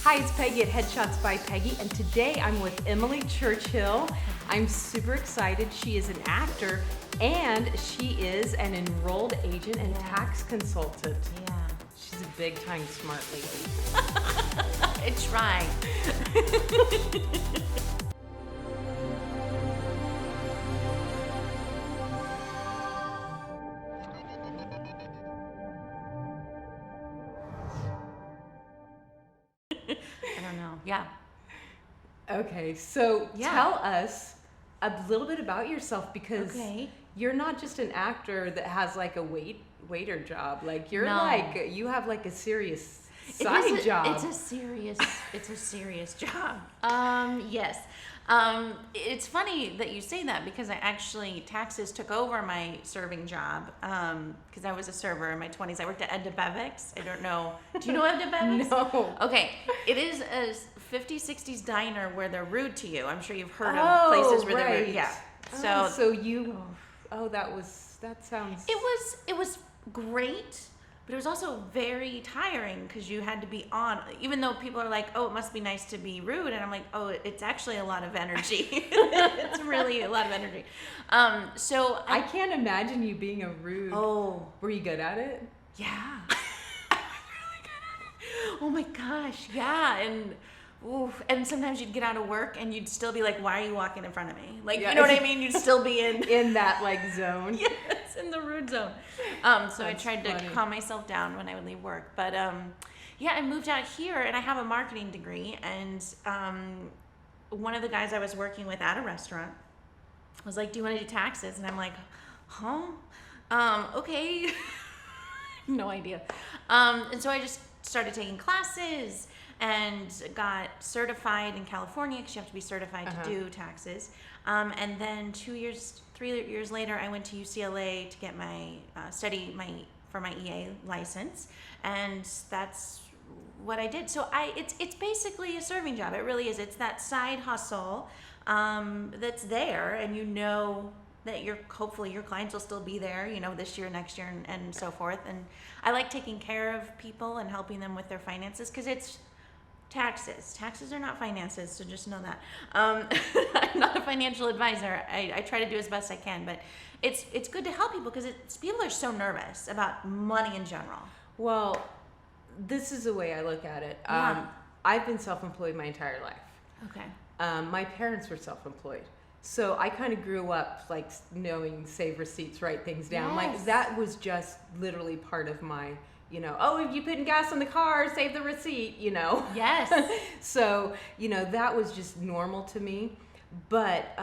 Hi, it's Peggy at Headshots by Peggy, and today I'm with Emily Churchill. I'm super excited. She is an actor, and she is an enrolled agent and tax consultant. Yeah. She's a big-time smart lady. I try. I don't know. Yeah. Okay, so Yeah. tell us a little bit about yourself, because Okay. you're not just an actor that has like a waiter job. Like you're No. like, you have like a serious It side is job. It's a serious job. Yes. It's funny that you say that because taxes took over my serving job. Because I was a server in my 20s. I worked at Ed DeBevick's. I don't know. Do you know Ed DeBevick's? No. Okay. It is a 50s, 60s diner where they're rude to you. I'm sure you've heard of places where they're rude. Yeah. That sounds. It was great, but it was also very tiring because you had to be on. Even though people are like, "Oh, it must be nice to be rude," and I'm like, "Oh, it's actually a lot of energy. It's really a lot of energy." So I can't imagine you being a rude. Oh, Were you good at it? yeah. I was really good at it. Oh my gosh, yeah, and sometimes you'd get out of work and you'd still be like, "Why are you walking in front of me?" Like, Yeah. you know what I mean? You'd still be in that like zone. Yes, in the rude zone. So I tried to calm myself down when I would leave work. But yeah, I moved out here and I have a marketing degree. And one of the guys I was working with at a restaurant was like, "Do you want to do taxes?" And I'm like, "Huh? Okay." No idea. And so I just started taking classes and got certified in California because you have to be certified to do taxes. And then 3 years later, I went to UCLA to get my for my EA license, and that's what I did. So it's basically a serving job. It really is. It's that side hustle that's there, and you know that hopefully your clients will still be there, this year, next year, and so forth. And I like taking care of people and helping them with their finances because it's taxes. Taxes are not finances, so just know that. I'm not a financial advisor. I try to do as best I can, but it's good to help people because people are so nervous about money in general. Well, this is the way I look at it. Yeah. I've been self-employed my entire life. Okay. My parents were self-employed. So I kind of grew up like knowing save receipts, write things down. Yes. Like that was just literally part of my, if you put in gas in the car, save the receipt, Yes. So, that was just normal to me. But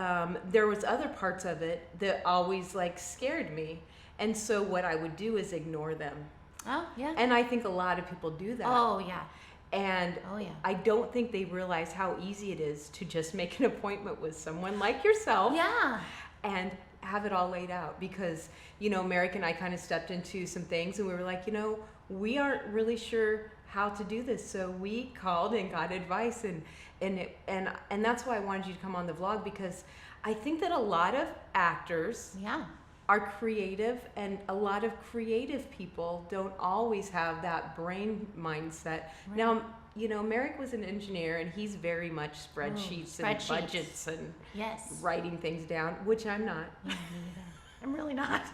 there was other parts of it that always like scared me. And so what I would do is ignore them. Oh, yeah. And I think a lot of people do that. Oh, yeah. And I don't think they realize how easy it is to just make an appointment with someone like yourself. Yeah. And have it all laid out. Because, Merrick and I kind of stepped into some things and we were like, we aren't really sure how to do this. So we called and got advice. And that's why I wanted you to come on the vlog, because I think that a lot of actors are creative, and a lot of creative people don't always have that brain mindset. Right. Now, Merrick was an engineer, and he's very much spreadsheets and budgets and writing things down, which I'm not. Yeah, me neither. I'm really not.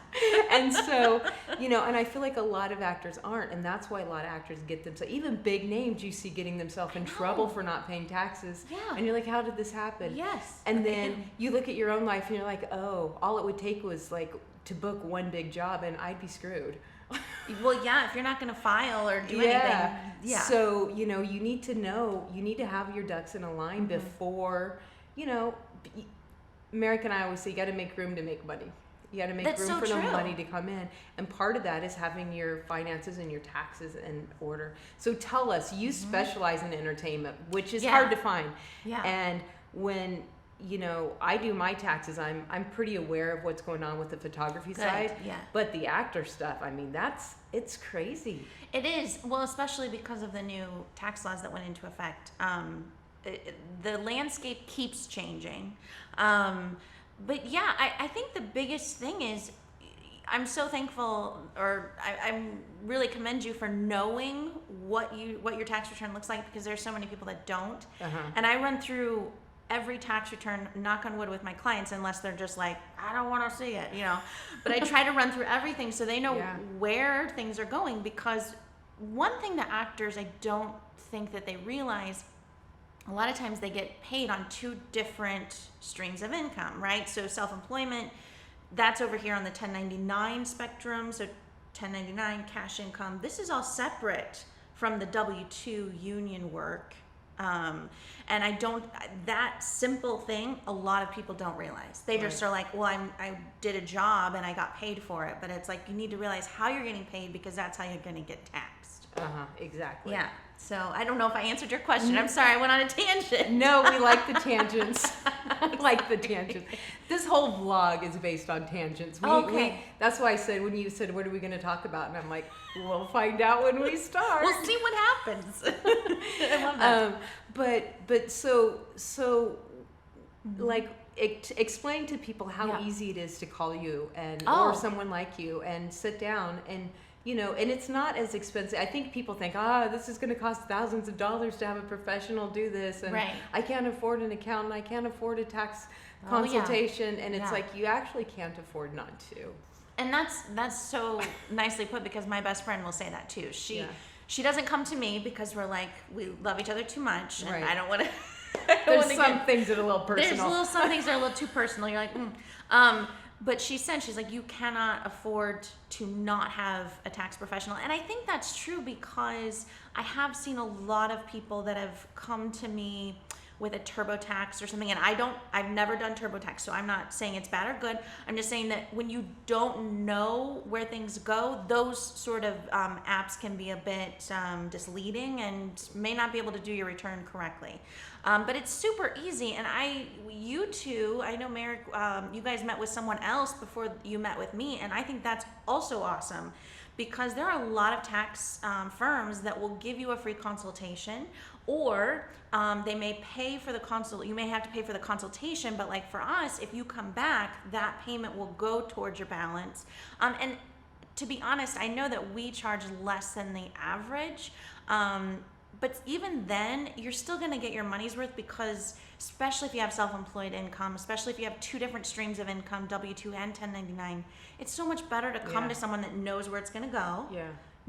And so, and I feel like a lot of actors aren't, and that's why a lot of actors get themselves, even big names you see getting themselves in trouble for not paying taxes. Yeah. And you're like, how did this happen? Yes. And then you look at your own life and you're like, oh, all it would take was like to book one big job and I'd be screwed. Well, yeah, if you're not going to file or do anything. Yeah. So, you need to have your ducks in a line before, Merrick and I always say you got to make room to make money. You got to make room for the money to come in. And part of that is having your finances and your taxes in order. So tell us, you specialize in entertainment, which is hard to find. Yeah. And when, I do my taxes, I'm pretty aware of what's going on with the photography side. Yeah. But the actor stuff, it's crazy. It is. Well, especially because of the new tax laws that went into effect. The landscape keeps changing. But yeah, I think the biggest thing is I'm so thankful, or I really commend you for knowing what your tax return looks like, because there's so many people that don't. And I run through every tax return, knock on wood, with my clients, unless they're just like, I don't want to see it, But I try to run through everything so they know where things are going, because one thing that actors, I don't think that they realize, a lot of times they get paid on two different streams of income, right? So self-employment, that's over here on the 1099 spectrum. So 1099 cash income. This is all separate from the W-2 union work. And that simple thing, a lot of people don't realize. They just are like, well, I did a job and I got paid for it. But it's like, you need to realize how you're getting paid, because that's how you're going to get taxed. Exactly. Yeah. So I don't know if I answered your question. I'm sorry, I went on a tangent. No, we like the tangents. I like the tangents. This whole vlog is based on tangents. That's why I said, when you said, what are we going to talk about? And I'm like, we'll find out when we start. We'll see what happens. I love that. But so like, explain to people how easy it is to call you or someone like you and sit down and, and it's not as expensive. I think people think, this is going to cost thousands of dollars to have a professional do this, and I can't afford an accountant, I can't afford a tax consultation, and it's like, you actually can't afford not to. And that's so nicely put, because my best friend will say that too. She doesn't come to me because we're like, we love each other too much, and I don't want to. There's some things that are a little personal. There's some things that are a little too personal. You're like, But she's like, you cannot afford to not have a tax professional. And I think that's true, because I have seen a lot of people that have come to me with a TurboTax or something, and I've never done TurboTax, so I'm not saying it's bad or good. I'm just saying that when you don't know where things go, those sort of apps can be a bit misleading and may not be able to do your return correctly. But it's super easy, and you two, I know Merrick, you guys met with someone else before you met with me, and I think that's also awesome, because there are a lot of tax firms that will give you a free consultation, or they may pay for the you may have to pay for the consultation, but like for us, if you come back, that payment will go towards your balance. And to be honest, I know that we charge less than the average, but even then, you're still going to get your money's worth, because especially if you have self-employed income, especially if you have two different streams of income, W-2 and 1099, it's so much better to come to someone that knows where it's going to go,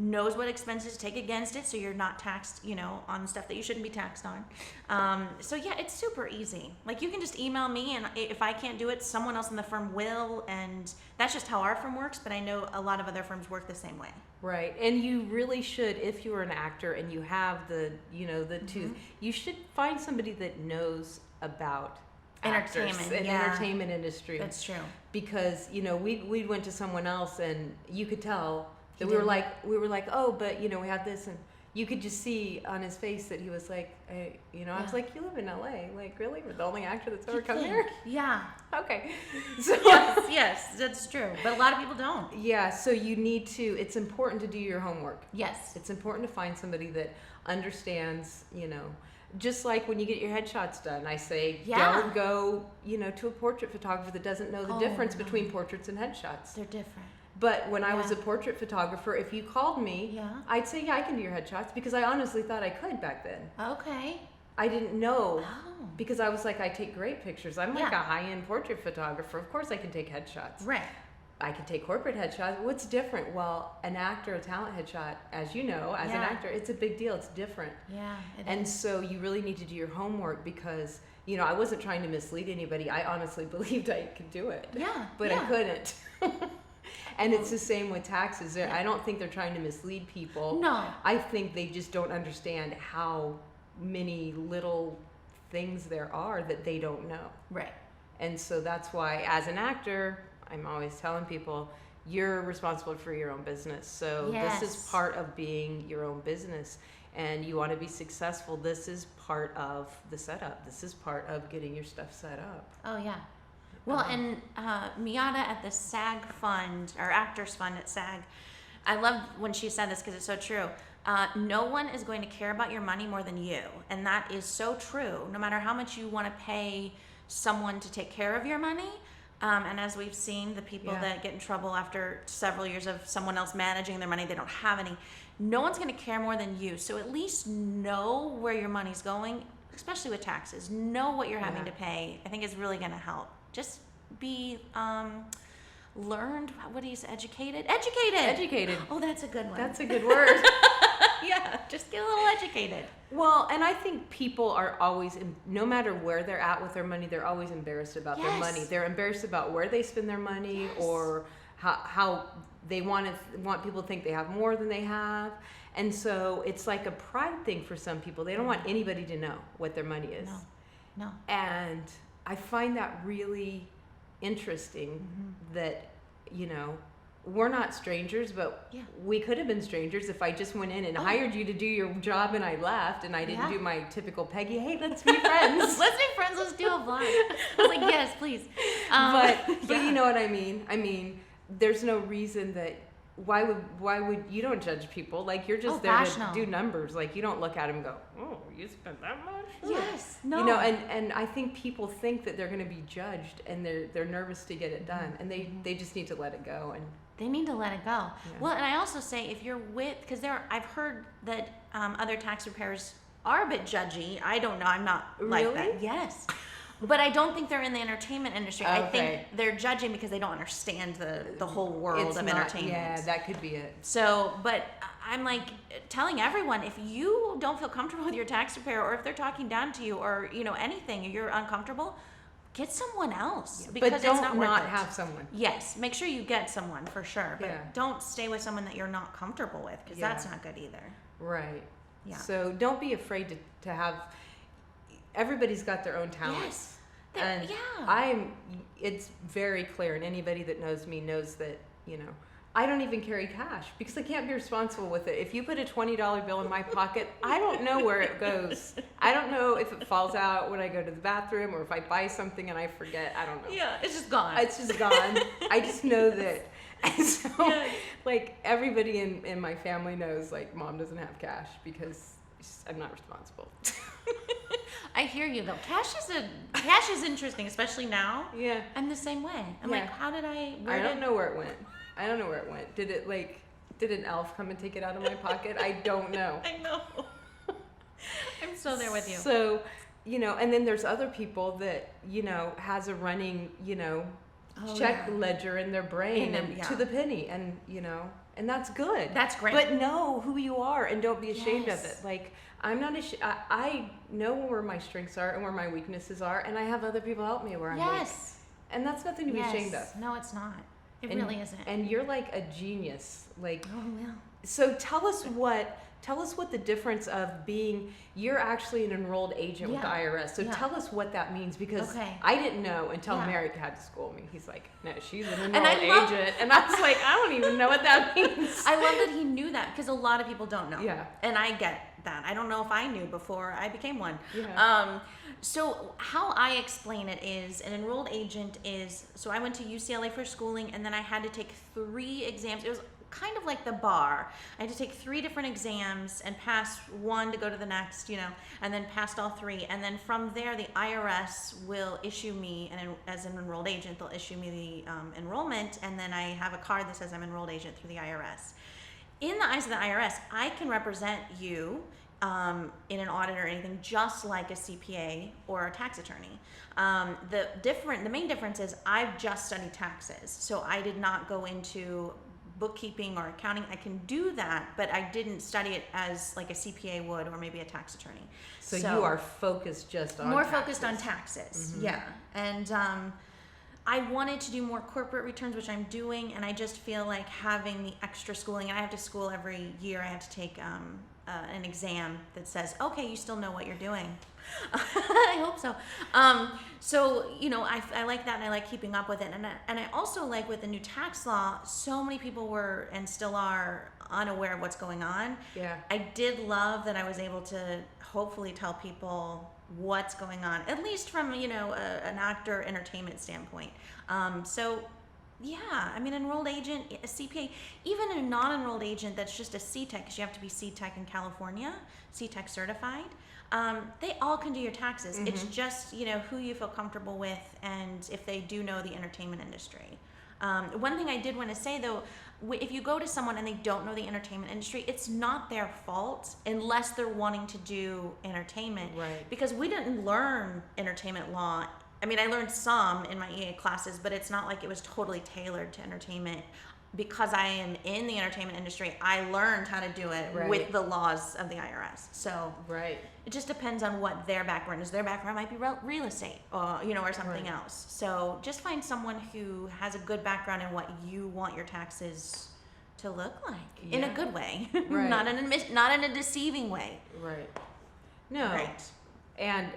knows what expenses to take against it, so you're not taxed, on stuff that you shouldn't be taxed on. So yeah, it's super easy. Like, you can just email me, and if I can't do it, someone else in the firm will, and that's just how our firm works, but I know a lot of other firms work the same way. Right. And you really should, if you're an actor and you have the tooth, you should find somebody that knows about entertainment and entertainment industry. That's true. Because, we went to someone else, and you could tell that we were like, oh, but we have this, and you could just see on his face that he was like, I was like, you live in LA, like, really? We're the only actor that's ever come here? Yeah. Okay. So yes, that's true. But a lot of people don't. Yeah, so you need to, it's important to do your homework. Yes. It's important to find somebody that understands, just like when you get your headshots done, I say, don't go, to a portrait photographer that doesn't know the difference between portraits and headshots. They're different. But when I was a portrait photographer, if you called me, I'd say, I can do your headshots, because I honestly thought I could back then. Okay. I didn't know, because I was like, I take great pictures. I'm like a high-end portrait photographer. Of course I can take headshots. Right. I can take corporate headshots. What's different? Well, an actor, a talent headshot, as you know, as an actor, it's a big deal. It's different. Yeah, it is. So you really need to do your homework, because, I wasn't trying to mislead anybody. I honestly believed I could do it. Yeah. But I couldn't. And it's the same with taxes. I don't think they're trying to mislead people. No. I think they just don't understand how many little things there are that they don't know. Right. And so that's why, as an actor, I'm always telling people, you're responsible for your own business. So this is part of being your own business. And you want to be successful. This is part of the setup. This is part of getting your stuff set up. Oh, yeah. Well, and Miata at the SAG fund, or Actors Fund at SAG, I love when she said this, because it's so true. No one is going to care about your money more than you. And that is so true. No matter how much you want to pay someone to take care of your money, And as we've seen, the people that get in trouble after several years of someone else managing their money, they don't have any. No one's going to care more than you. So at least know where your money's going, especially with taxes. Know what you're having to pay. I think is really going to help. Just be learned. What do you say? Educated. Oh, that's a good one. That's a good word. Yeah, just get a little educated. Well, and I think people are always, no matter where they're at with their money, they're always embarrassed about their money. They're embarrassed about where they spend their money or how they want people to think they have more than they have. And so it's like a pride thing for some people. They don't want anybody to know what their money is. No. And I find that really interesting that, we're not strangers, but we could have been strangers if I just went in and hired you to do your job and I left and I didn't do my typical Peggy, hey, let's be friends. Let's be friends, let's do a vlog. I was like, yes, please. But you know what I mean? I mean, there's no reason that, why would you don't judge people. Like, you're just there to do numbers. Like, you don't look at them and go, oh, you spent that much? Yes, no. And I think people think that they're going to be judged and they're nervous to get it done. And they just need to let it go. And they need to let it go. Yeah. Well, and I also say if you're because I've heard that other tax preparers are a bit judgy. I don't know. I'm not like that. Yes. But I don't think they're in the entertainment industry. I think they're judging because they don't understand the whole world of entertainment. Yeah, that could be it. So, but I'm like telling everyone, if you don't feel comfortable with your tax preparer, or if they're talking down to you, or anything, you're uncomfortable, get someone else, because but don't it's not worth not it. have someone. Yes, make sure you get someone for sure, but don't stay with someone that you're not comfortable with, because that's not good either. Right. Yeah. So don't be afraid to have. Everybody's got their own talents. Yes. And it's very clear, and anybody that knows me knows that I don't even carry cash because I can't be responsible with it. If you put a $20 bill in my pocket, I don't know where it goes. I don't know if it falls out when I go to the bathroom or if I buy something and I forget. I don't know. Yeah, it's just gone. It's just gone. I just know that. And so, like, everybody in my family knows, like, Mom doesn't have cash because I'm not responsible. I hear you though. Cash is interesting, especially now. Yeah. I'm the same way. I'm like, how did I? I don't know where it went. Did an elf come and take it out of my pocket? I don't know. I know. I'm so there with you. So, and then there's other people that, has a running, check ledger in their brain and to the penny, and, and that's good. That's great. But know who you are and don't be ashamed of it. Like, I'm not ashamed. I know where my strengths are and where my weaknesses are, and I have other people help me where I'm weak. And that's nothing to be ashamed of. No, it's not. It really isn't. And you're like a genius. Like, yeah. So tell us what the difference of being, you're actually an enrolled agent with the IRS. So tell us what that means, because I didn't know until Merrick had to school me. He's like, no, she's an enrolled agent. And I was like, I don't even know what that means. I love that he knew that, because a lot of people don't know. Yeah. And I get that. I don't know if I knew before I became one. Yeah. So how I explain it is, an enrolled agent is, so I went to UCLA for schooling, and then I had to take 3 exams. It was kind of like the bar. I had to take 3 different exams and pass one to go to the next, and then passed all 3. And then from there, the IRS will issue me, and as an enrolled agent, they'll issue me the enrollment, and then I have a card that says I'm an enrolled agent through the IRS. In the eyes of the IRS, I can represent you in an audit or anything, just like a CPA or a tax attorney. The main difference is I've just studied taxes, so I did not go into bookkeeping or accounting. I can do that, but I didn't study it as like a CPA would, or maybe a tax attorney. So you are focused just on focused on taxes. Mm-hmm. Yeah. And I wanted to do more corporate returns, which I'm doing, and I just feel like having the extra schooling, and I have to school every year. I have to take an exam that says, okay, you still know what you're doing. I hope so. So, I like that, and I like keeping up with it. And I also like, with the new tax law, so many people were and still are unaware of what's going on. Yeah. I did love that I was able to hopefully tell people what's going on, at least from, an actor entertainment standpoint. So Yeah, I mean, enrolled agent, a CPA, even a non-enrolled agent that's just a C-Tech, because you have to be C-Tech in California, C-Tech certified. They all can do your taxes. It's just, who you feel comfortable with and if they do know the entertainment industry. One thing I did want to say, though, if you go to someone and they don't know the entertainment industry, it's not their fault unless they're wanting to do entertainment. Right. Because we didn't learn entertainment law. I mean, I learned some in my EA classes, but it's not like it was totally tailored to entertainment. Because I am in the entertainment industry, I learned how to do it with the laws of the IRS. So it just depends on what their background is. Their background might be real estate, or something else. So just find someone who has a good background in what you want your taxes to look like in a good way, not in a deceiving way. Right. No. Right. And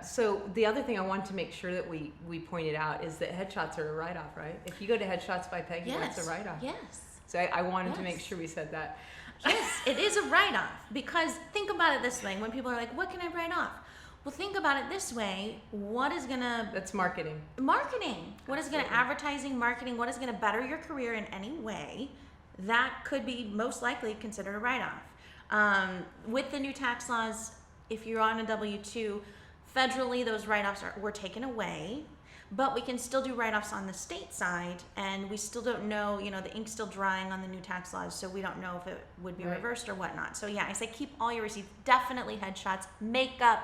so the other thing I wanted to make sure that we pointed out is that headshots are a write-off, right? If you go to Headshots by Peggy, that's a write-off. Yes. So I wanted to make sure we said that. Yes, it is a write-off, because think about it this way. When people are like, what can I write off? Well, think about it this way. What is That's marketing. Marketing. What is going to advertising, marketing, what is going to better your career in any way? That could be most likely considered a write-off. With the new tax laws, if you're on a W-2, federally those write-offs were taken away, but we can still do write-offs on the state side, and we still don't know, the ink's still drying on the new tax laws, so we don't know if it would be reversed or whatnot. So yeah, I say keep all your receipts, definitely headshots, makeup,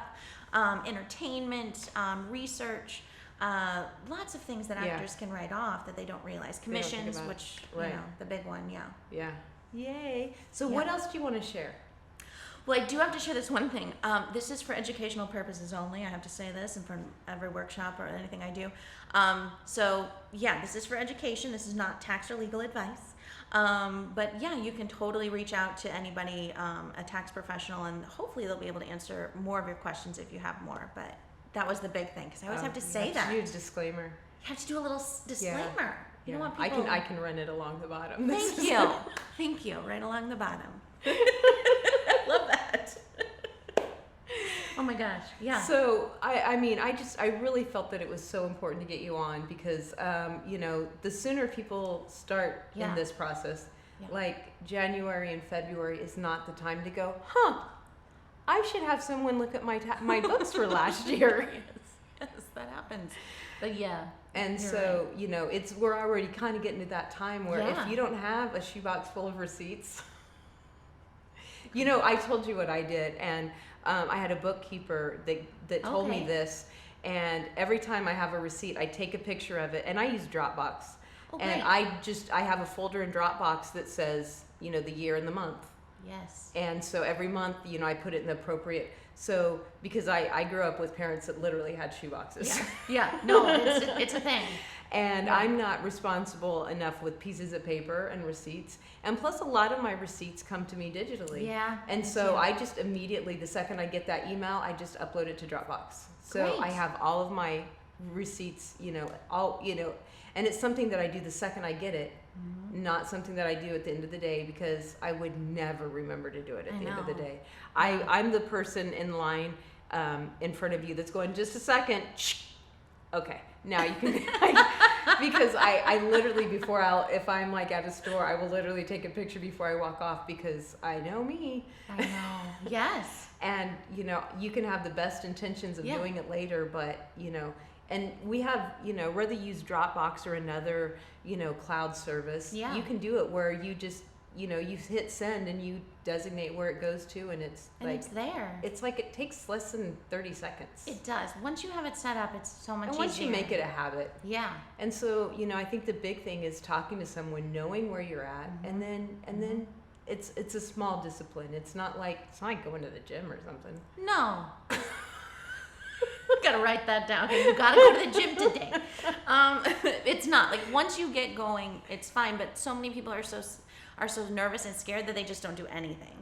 entertainment, research, lots of things that actors can write off that they don't realize. Commissions, which, the big one, Yeah. Yay. So what else do you want to share? Well, I do have to share this one thing. This is for educational purposes only. I have to say this, and for every workshop or anything I do. This is for education. This is not tax or legal advice. But yeah, you can totally reach out to anybody, a tax professional, and hopefully they'll be able to answer more of your questions if you have more. But that was the big thing, because I always have to say that. Huge disclaimer. You have to do a little disclaimer. Yeah. You don't want people... I can run it along the bottom. Thank you. Thank you. Right along the bottom. I love that. Oh my gosh. Yeah. So I really felt that it was so important to get you on, because the sooner people start in this process, like January and February is not the time to go, I should have someone look at my books for last year. Yes, that happens. But yeah. And so, we're already kind of getting to that time where if you don't have a shoebox full of receipts, I told you what I did, and I had a bookkeeper that told me this, and every time I have a receipt, I take a picture of it, and I use Dropbox. And I have a folder in Dropbox that says, the year and the month. Yes. And so every month, I put it in the appropriate, so because I grew up with parents that literally had shoeboxes. Yeah. No, it's a thing. And I'm not responsible enough with pieces of paper and receipts. And plus, a lot of my receipts come to me digitally. Yeah. And so I just immediately, the second I get that email, I just upload it to Dropbox. So I have all of my receipts, and it's something that I do the second I get it, not something that I do at the end of the day, because I would never remember to do it at the end of the day. I'm the person in line in front of you that's going, just a second. Okay, now you can, because I literally, if I'm like at a store, I will literally take a picture before I walk off, because I know me. I know. Yes. And, you can have the best intentions of doing it later, but, and we have, whether you use Dropbox or another, cloud service, you can do it where you just, you hit send and you designate where it goes to, and it's there. It's like it takes less than 30 seconds. It does. Once you have it set up, it's so much easier. And once you make it a habit. Yeah. And so, I think the big thing is talking to someone, knowing where you're at, and then it's a small discipline. It's not like going to the gym or something. No. Gotta write that down. Okay, you gotta go to the gym today. It's not like, once you get going, it's fine. But so many people are so nervous and scared that they just don't do anything,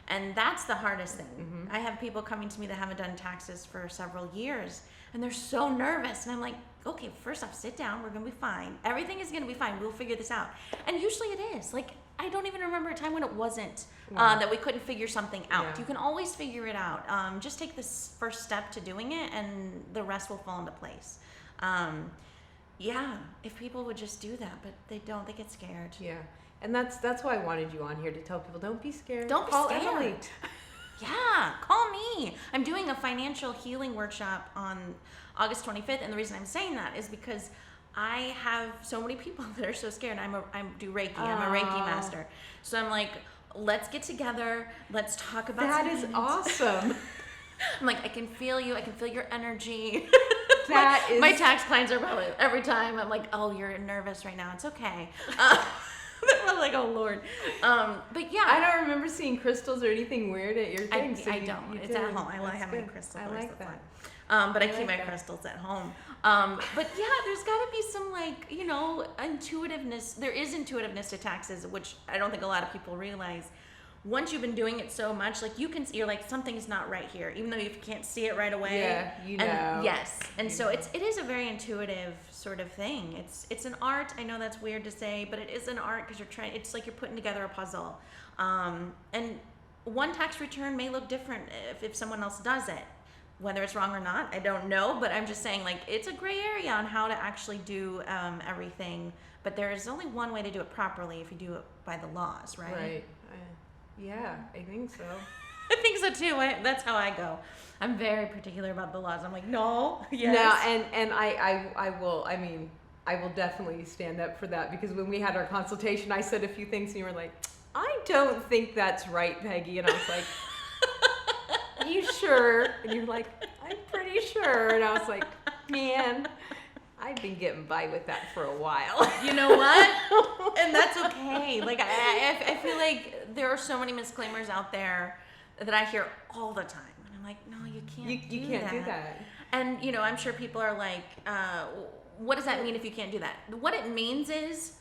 and that's the hardest thing. I have people coming to me that haven't done taxes for several years, and they're so nervous, and I'm like, okay, first off, sit down. We're gonna be fine. Everything is gonna be fine. We'll figure this out. And usually it is. Like, I don't even remember a time when it wasn't, that we couldn't figure something out. You can always figure it out. Just take this first step to doing it, and the rest will fall into place. Yeah, if people would just do that, but they don't. They get scared. Yeah. And that's why I wanted you on here, to tell people, don't be scared. Don't be Call scared. Emily. Yeah, call me. I'm doing a financial healing workshop on August 25th, and the reason I'm saying that is because I have so many people that are so scared. I do Reiki. I'm a Reiki master. So I'm like, let's get together. Let's talk about that is awesome. I'm like, I can feel you. I can feel your energy. My tax clients are probably every time. I'm like, oh, you're nervous right now. It's okay. I'm like, oh Lord. But yeah, I don't remember seeing crystals or anything weird at your thing. I don't. It's at home. I have my crystals. I like that. But I keep my crystals at home. But yeah, there's got to be some, like, you know, intuitiveness. There is intuitiveness to taxes, which I don't think a lot of people realize. Once you've been doing it so much, like, you're like, something's not right here, even though you can't see it right away. Yeah, you know. And yes, and so it is a very intuitive sort of thing. It's an art. I know that's weird to say, but it is an art because it's like you're putting together a puzzle. And one tax return may look different if someone else does it. Whether it's wrong or not, I don't know, but I'm just saying, like, it's a gray area on how to actually do everything. But there is only one way to do it properly if you do it by the laws, right? Right. Yeah, I think so. I think so too. That's how I go. I'm very particular about the laws. I'm like, no, yes. No, and I will. I mean, I will definitely stand up for that, because when we had our consultation, I said a few things, and you were like, I don't think that's right, Peggy, and I was like, are you sure? And you're like, I'm pretty sure, and I was like, man, I've been getting by with that for a while. You know what? And that's okay. Like, I feel like there are so many disclaimers out there that I hear all the time. And I'm like, no, you can't You can't do that. And, you know, I'm sure people are like, what does that mean if you can't do that? What it means is,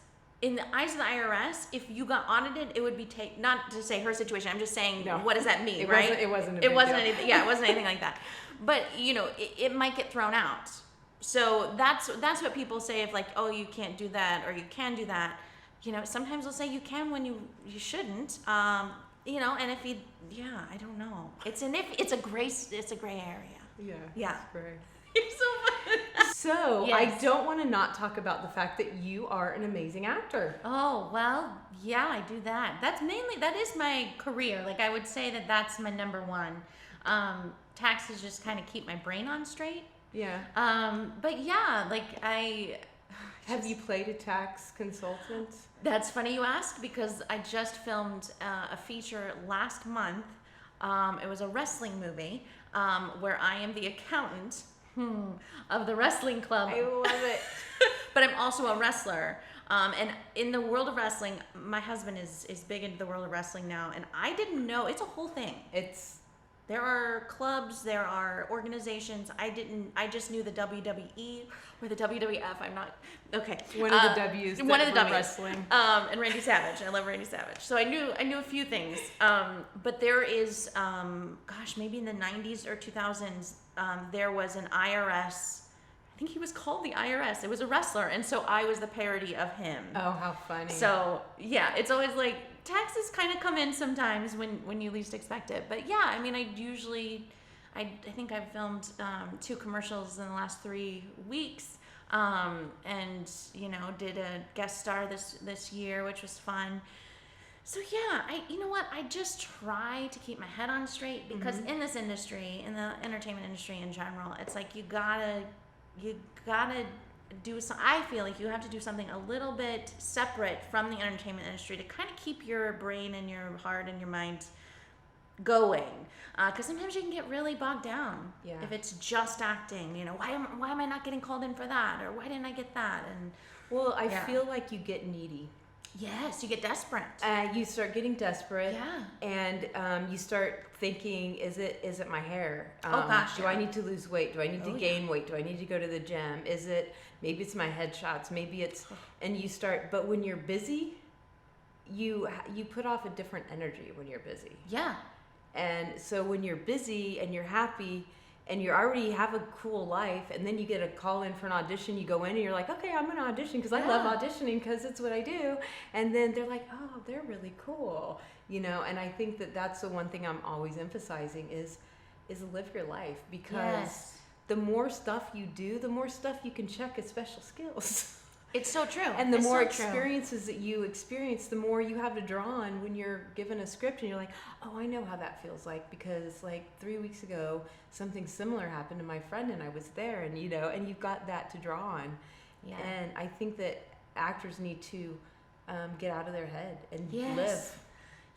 in the eyes of the IRS, if you got audited, it would be not to say her situation. I'm just saying, what does that mean, right? It wasn't anything. Yeah, it wasn't anything like that. But, you know, it might get thrown out. So that's what people say, if like, oh, you can't do that, or you can do that. You know, sometimes they'll say you can when you shouldn't. You know, and if you, I don't know. It's a gray area. Yeah. That's great. You're so fun. So yes. I don't want to not talk about the fact that you are an amazing actor. Oh, well, yeah, I do that. That is my career. Like, I would say that that's my number one. Taxes just kind of keep my brain on straight. Yeah. But yeah, like have you played a tax consultant? That's funny you asked, because I just filmed a feature last month. It was a wrestling movie where I am the accountant of the wrestling club. I love it. But I'm also a wrestler. And in the world of wrestling, my husband is big into the world of wrestling now, and I didn't know it's a whole thing. There are clubs, there are organizations. I just knew the WWE or the WWF. I'm not, okay. One of the W's. One of the W's. Wrestling. And Randy Savage. I love Randy Savage. So I knew a few things. But there is, maybe in the 90s or 2000s, there was an IRS. I think he was called the IRS. It was a wrestler. And so I was the parody of him. Oh, how funny. So yeah, it's always like, taxes kind of come in sometimes when you least expect it. But yeah, I mean, I think I've filmed 2 commercials in the last 3 weeks, and you know, did a guest star this year, which was fun. So yeah, you know what? I just try to keep my head on straight, because in this industry, in the entertainment industry in general, it's like you gotta do some. I feel like you have to do something a little bit separate from the entertainment industry to kind of keep your brain and your heart and your mind going, because sometimes you can get really bogged down if it's just acting. You know, why am I not getting called in for that, or why didn't I get that? And I feel like you get needy. Yes, you get desperate. You start getting desperate. Yeah. And you start thinking, is it my hair? Oh gosh. Do I need to lose weight? Do I need to gain weight? Do I need to go to the gym? Maybe it's my headshots. Maybe it's, and you start. But when you're busy, you put off a different energy when you're busy. Yeah. And so when you're busy and you're happy and you already have a cool life, and then you get a call in for an audition, you go in and you're like, okay, I'm going to audition because I love auditioning because it's what I do. And then they're like, oh, they're really cool, you know. And I think that that's the one thing I'm always emphasizing is live your life, because the more stuff you do, the more stuff you can check as special skills. It's so true. And the it's more so experiences that you experience, the more you have to draw on when you're given a script and you're like, oh, I know how that feels like, because like 3 weeks ago, something similar happened to my friend and I was there, and and you've got that to draw on. Yeah. And I think that actors need to get out of their head and Yes. live.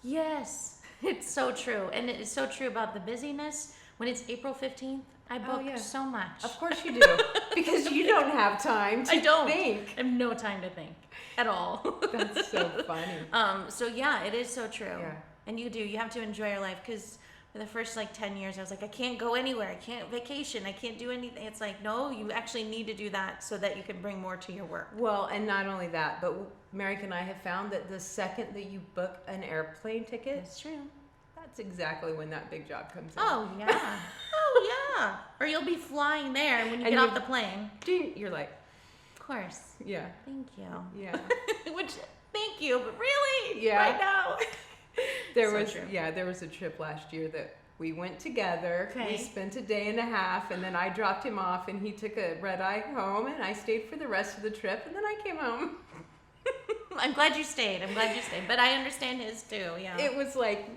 Yes. It's so true. And it is so true about the busyness. When it's April 15th, I book so much. Of course you do. Because you don't have time to think. I have no time to think at all. That's so funny. So yeah, it is so true. Yeah. And you have to enjoy your life, because for the first like 10 years, I was like, I can't go anywhere. I can't vacation. I can't do anything. It's like, no, you actually need to do that so that you can bring more to your work. Well, and not only that, but Merrick and I have found that the second that you book an airplane ticket, That's true. that's exactly when that big job comes in. Oh, yeah. Oh, yeah. Or you'll be flying there, and when you get off the plane. Ding, you're like, Of course. yeah, Thank you. yeah. Which, thank you, but really? Yeah. Right now? There So was a trip last year that we went together. Okay. We spent a day and a half, and then I dropped him off, and he took a red eye home, and I stayed for the rest of the trip, and then I came home. I'm glad you stayed. But I understand his too, yeah. It was like,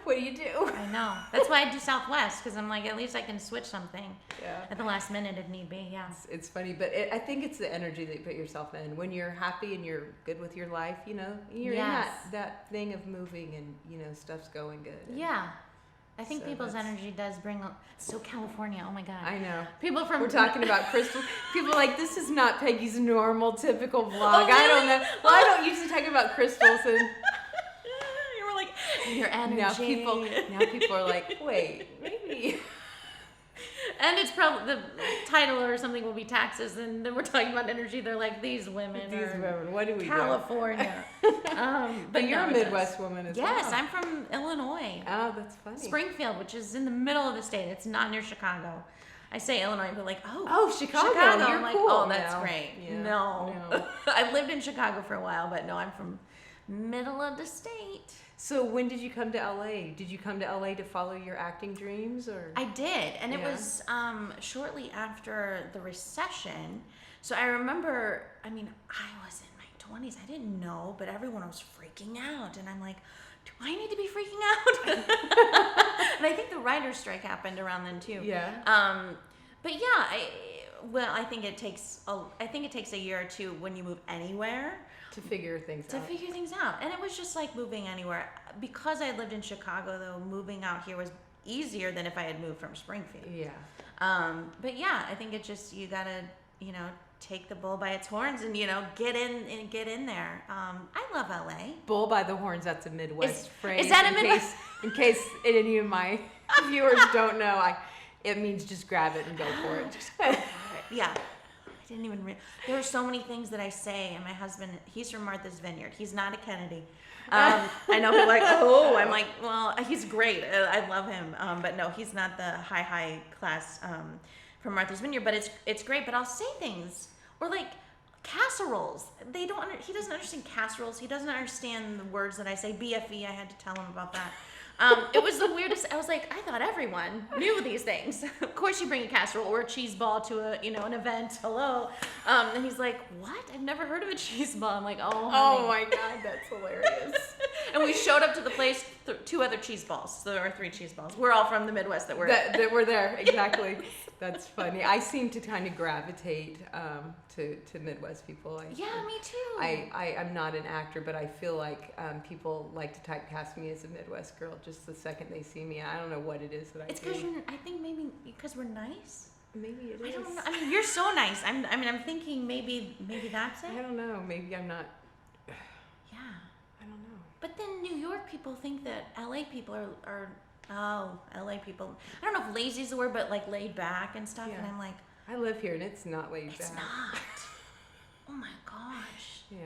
what do you do? I know. That's why I do Southwest, because I'm like, at least I can switch something Yeah. at the last minute if need be, yeah. It's funny, but I think it's the energy that you put yourself in. When you're happy and you're good with your life, you're Yes. in that thing of moving and, stuff's going good. And Yeah. I think So people's that's- energy does bring so California, oh my God. I know. People from We're talking about crystals. People are like, this is not Peggy's normal, typical vlog. Oh, I don't really? know. Well, I don't usually talk about crystals, and You were like, your energy. now people are like, wait, maybe. And it's probably the title or something will be taxes, and then we're talking about energy. They're like, these women These are women, what do we California. But you're no, a it does. Midwest woman as well. Yes, I'm from Illinois. Oh, that's funny. Springfield, which is in the middle of the state. It's not near Chicago. I say Illinois, but like, Chicago. You're I'm like, cool. oh, that's No. great. Yeah. No. No. I lived in Chicago for a while, but no, I'm from middle of the state. So when did you come to LA? Did you come to LA to follow your acting dreams, or? I did, and it Yeah. was shortly after the recession. So I remember, I was in my 20s. I didn't know, but everyone was freaking out, and I'm like, do I need to be freaking out? And I think the writer's strike happened around then too. Yeah. But yeah, I think it takes a year or two when you move anywhere To figure things out. figure things out. And it was just like moving anywhere. Because I lived in Chicago, though, moving out here was easier than if I had moved from Springfield. Yeah. But yeah, I think it's just, you gotta, take the bull by its horns and, get in there. I love LA. Bull by the horns, that's a Midwest phrase. Is that a Midwest? In case any of my viewers don't know, it means just grab it and go for it. Yeah. I didn't even there are so many things that I say, and my husband, he's from Martha's Vineyard. He's not a Kennedy. I know people are like, oh, I'm like, well, he's great. I love him. But no, he's not the high class from Martha's Vineyard, but it's great. But I'll say things, or like casseroles. He doesn't understand casseroles. He doesn't understand the words that I say. BFE, I had to tell him about that. It was the weirdest. I was like, I thought everyone knew these things. Of course, you bring a casserole or a cheese ball to an event. Hello. And he's like, what? I've never heard of a cheese ball. I'm like, oh, honey. Oh my God, that's hilarious. And we showed up to the place, 2 other cheese balls. So there were 3 cheese balls. We're all from the Midwest that were there, exactly. That's funny. I seem to kind of gravitate to Midwest people. Yeah, me too. I'm not an actor, but I feel like people like to typecast me as a Midwest girl just the second they see me. I don't know what it is that I It's do. because I think maybe because we're nice. Maybe it is. I don't know. You're so nice. I'm thinking maybe that's it. I don't know. Maybe I'm not. Yeah. I don't know. But then New York people think that LA people are LA people. I don't know if lazy is the word, but like laid back and stuff. Yeah. And I'm like, I live here and it's not laid it's back. not. Oh my gosh. Yeah.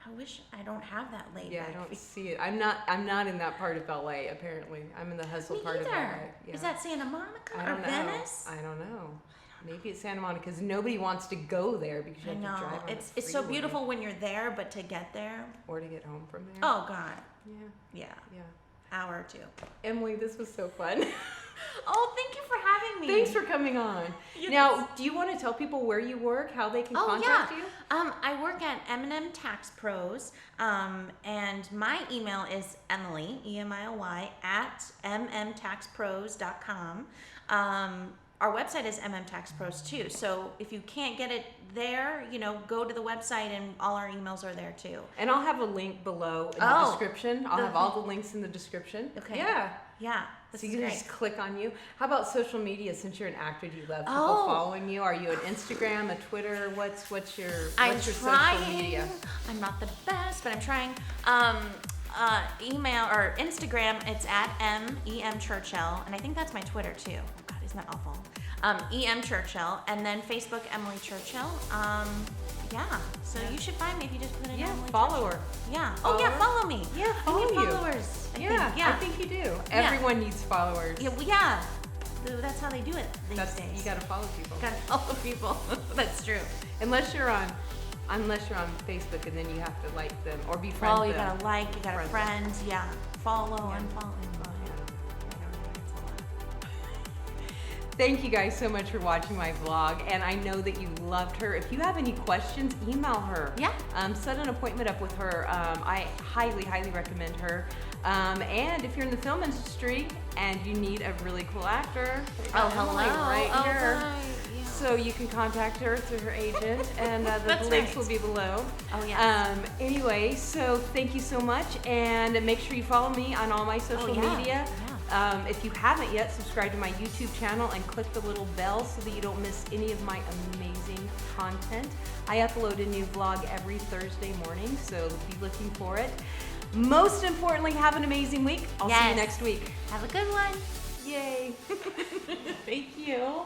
I wish I don't have that laid Yeah, back. I don't see it. I'm not in that part of LA. Apparently, I'm in the hustle Me part either. of LA. Yeah. Is that Santa Monica I or don't know. Venice? I don't know. Maybe it's Santa Monica because nobody wants to go there because you I have to know. drive on It's the so freeway beautiful when you're there, but to get there, or to get home from there. oh God. Yeah. Yeah. Yeah. Hour or 2. Emily, this was so fun. Oh, thank you for having me. Thanks for coming on. Yes. Now, do you want to tell people where you work, how they can contact you? I work at M&M Tax Pros, and my email is Emily, E-M-I-L-Y, at mmtaxpros.com. Our website is MM Tax Pros too. So if you can't get it there, go to the website and all our emails are there too. And I'll have a link below in the description. I'll have all the links in the description. Okay. Yeah. This So is you can great. just click on you. How about social media? Since you're an actor, do you love people Oh. following you? Are you an Instagram, a Twitter? What's your I'm social media? I'm not the best, but I'm trying. Email or Instagram, it's at EmilyChurchill, and I think that's my Twitter too. Oh God, isn't that awful? EmilyChurchill, and then Facebook, Emily Churchill. So you should find me if you just put in Emily follow her. Yeah. Follow her. Follow me. Yeah, I follow need you. followers. I think you do. Everyone needs followers. Yeah. That's how they do it these days. You gotta follow people. Gotta follow people. That's true. Unless you're on Facebook, and then you have to like them or be friends. Oh, you gotta like, you gotta friend. Yeah. Follow, unfollow. Thank you guys so much for watching my vlog, and I know that you loved her. If you have any questions, email her. Yeah. Set an appointment up with her. I highly, highly recommend her. And if you're in the film industry and you need a really cool actor, hello. right here. Right. Yeah. So you can contact her through her agent, and the links will be below. Oh, yeah. Anyway, so thank you so much, and make sure you follow me on all my social media. If you haven't yet, subscribe to my YouTube channel and click the little bell so that you don't miss any of my amazing content. I upload a new vlog every Thursday morning, so be looking for it. Most importantly, have an amazing week. I'll see you next week. Have a good one. Yay. Thank you.